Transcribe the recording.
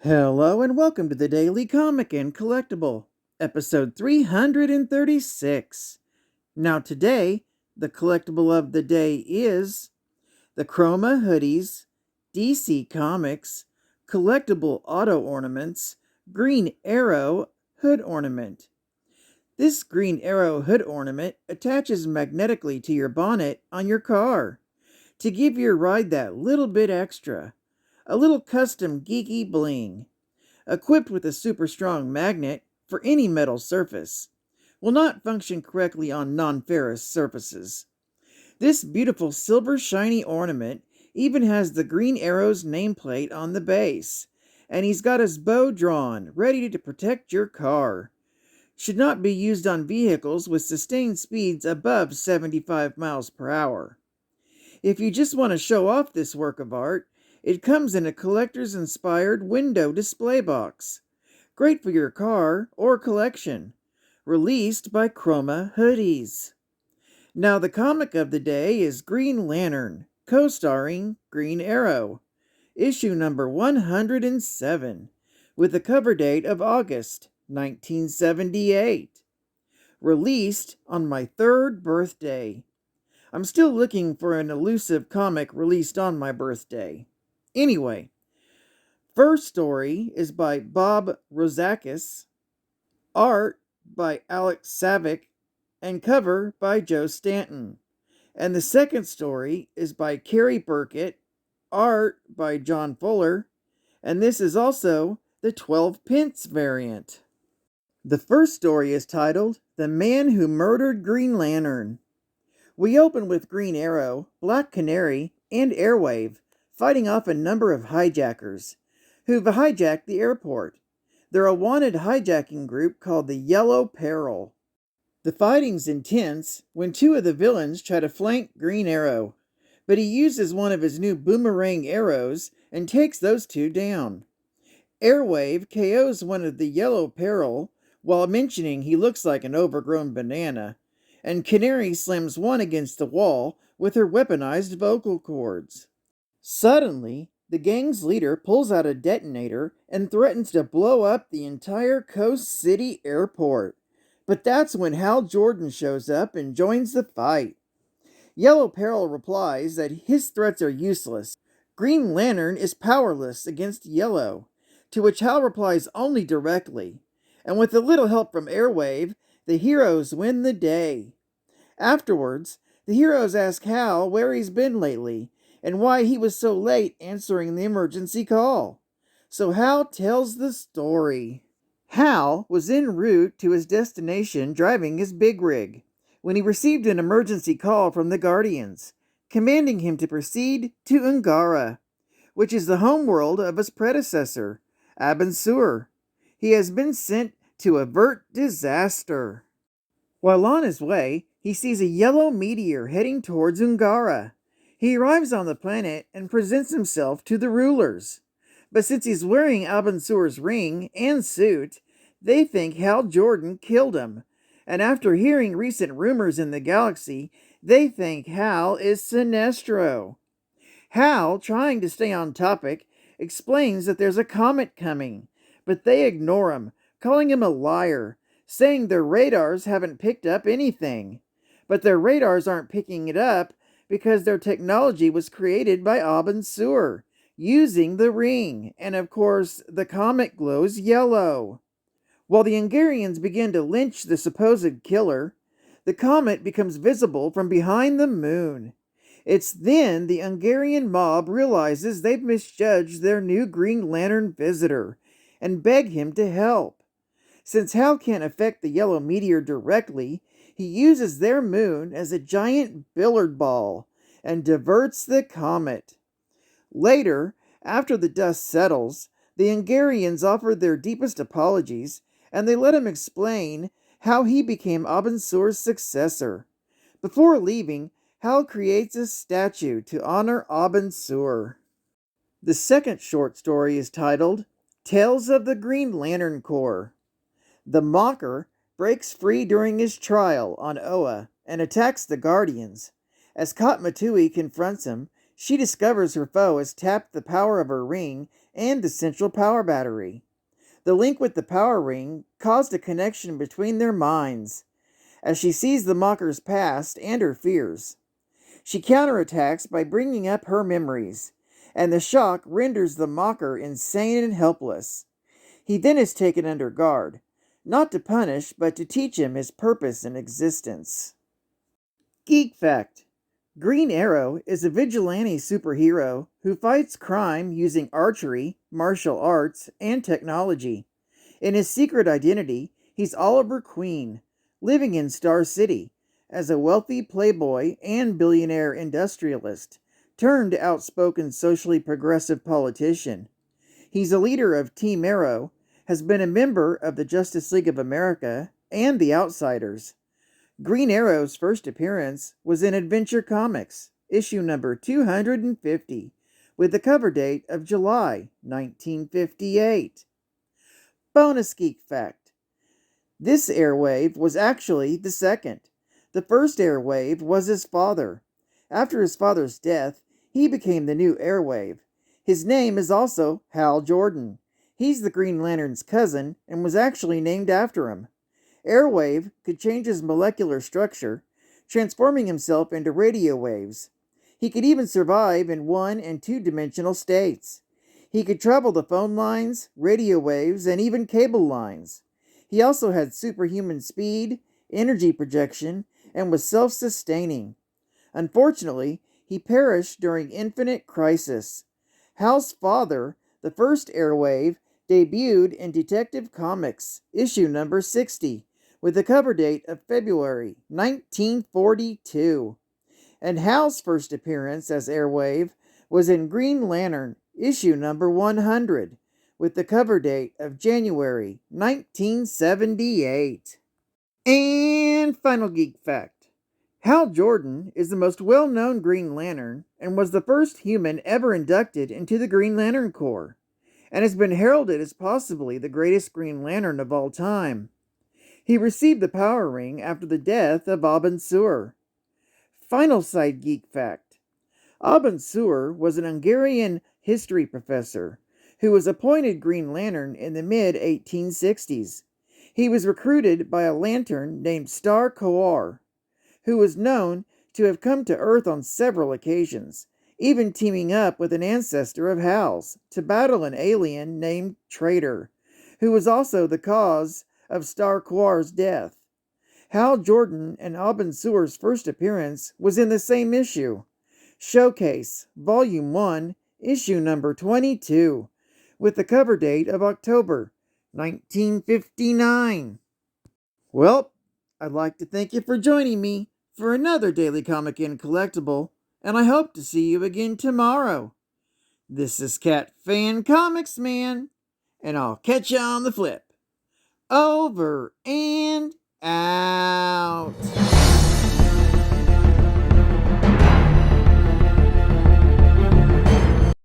Hello and welcome to the Daily Comic and Collectible, episode 336. Now today, the collectible of the day is the Chroma Hoodies, DC Comics, Collectible Auto Ornaments, Green Arrow Hood Ornament. This Green Arrow Hood Ornament attaches magnetically to your bonnet on your car to give your ride that little bit extra, a little custom geeky bling. Equipped with a super strong magnet for any metal surface, will not function correctly on non-ferrous surfaces. This beautiful silver shiny ornament even has the Green Arrow's nameplate on the base, and he's got his bow drawn, ready to protect your car. Should not be used on vehicles with sustained speeds above 75 miles per hour. If you just want to show off this work of art, it comes in a collector's inspired window display box. Great for your car or collection. Released by Chroma Hoodies. Now the comic of the day is Green Lantern, co-starring Green Arrow. Issue number 107, with a cover date of August 1978. Released on my 3rd birthday. I'm still looking for an elusive comic released on my birthday. Anyway, first story is by Bob Rozakis, art by Alex Savick, and cover by Joe Stanton. And the second story is by Carrie Burkett, art by John Fuller, and this is also the 12 pence variant. The first story is titled The Man Who Murdered Green Lantern. We open with Green Arrow, Black Canary, and Airwave fighting off a number of hijackers who've hijacked the airport. They're a wanted hijacking group called the Yellow Peril. The fighting's intense when two of the villains try to flank Green Arrow, but he uses one of his new boomerang arrows and takes those two down. Airwave KOs one of the Yellow Peril while mentioning he looks like an overgrown banana, and Canary slams one against the wall with her weaponized vocal cords. Suddenly, the gang's leader pulls out a detonator and threatens to blow up the entire Coast City airport. But that's when Hal Jordan shows up and joins the fight. Yellow Peril replies that his threats are useless. Green Lantern is powerless against Yellow, to which Hal replies only directly. And with a little help from Airwave, the heroes win the day. Afterwards, the heroes ask Hal where he's been lately, and why he was so late answering the emergency call. So Hal tells the story. Hal was en route to his destination driving his big rig, when he received an emergency call from the Guardians, commanding him to proceed to Ungara, which is the homeworld of his predecessor, Abin Sur. He has been sent to avert disaster. While on his way, he sees a yellow meteor heading towards Ungara. He arrives on the planet and presents himself to the rulers. But since he's wearing Abin Sur's ring and suit, they think Hal Jordan killed him. And after hearing recent rumors in the galaxy, they think Hal is Sinestro. Hal, trying to stay on topic, explains that there's a comet coming, but they ignore him, calling him a liar, saying their radars haven't picked up anything. But their radars aren't picking it up because their technology was created by Abin Sur, using the ring, and of course, the comet glows yellow. While the Ungarians begin to lynch the supposed killer, the comet becomes visible from behind the moon. It's then the Ungarian mob realizes they've misjudged their new Green Lantern visitor, and beg him to help. Since Hal can't affect the yellow meteor directly, he uses their moon as a giant billiard ball and diverts the comet. Later, after the dust settles, the Ungarians offer their deepest apologies, and they let him explain how he became Abin Sur's successor. Before leaving, Hal creates a statue to honor Abin Sur. The second short story is titled Tales of the Green Lantern Corps. The Mocker breaks free during his trial on Oa and attacks the Guardians. As Katmatui confronts him, she discovers her foe has tapped the power of her ring and the central power battery. The link with the power ring caused a connection between their minds, as she sees the Mocker's past and her fears. She counterattacks by bringing up her memories, and the shock renders the Mocker insane and helpless. He then is taken under guard, not to punish, but to teach him his purpose in existence. Geek Fact: Green Arrow is a vigilante superhero who fights crime using archery, martial arts, and technology. In his secret identity, he's Oliver Queen, living in Star City as a wealthy playboy and billionaire industrialist, turned outspoken socially progressive politician. He's a leader of Team Arrow, has been a member of the Justice League of America and the Outsiders. Green Arrow's first appearance was in Adventure Comics, issue number 250, with the cover date of July 1958. Bonus Geek Fact: this Airwave was actually the second. The first Airwave was his father. After his father's death, he became the new Airwave. His name is also Hal Jordan. He's the Green Lantern's cousin and was actually named after him. Airwave could change his molecular structure, transforming himself into radio waves. He could even survive in 1- and 2-dimensional states. He could travel the phone lines, radio waves, and even cable lines. He also had superhuman speed, energy projection, and was self-sustaining. Unfortunately, he perished during Infinite Crisis. Hal's father, the first Airwave, debuted in Detective Comics, issue number 60, with the cover date of February 1942. And Hal's first appearance as Airwave was in Green Lantern, issue number 100, with the cover date of January 1978. And final geek fact: Hal Jordan is the most well-known Green Lantern and was the first human ever inducted into the Green Lantern Corps, and has been heralded as possibly the greatest Green Lantern of all time. He received the power ring after the death of Abin Sur. Final side geek fact: Abin Sur was an Hungarian history professor who was appointed Green Lantern in the mid-1860s. He was recruited by a lantern named Star Coar, who was known to have come to Earth on several occasions, even teaming up with an ancestor of Hal's to battle an alien named Traitor, who was also the cause of Star Coar's death. Hal Jordan and Abin Sur's first appearance was in the same issue, Showcase, Volume 1, issue number 22, with the cover date of October 1959. Well, I'd like to thank you for joining me for another Daily Comic and Collectible, and I hope to see you again tomorrow. This is Cat Fan Comics Man, and I'll catch you on the flip. Over and out.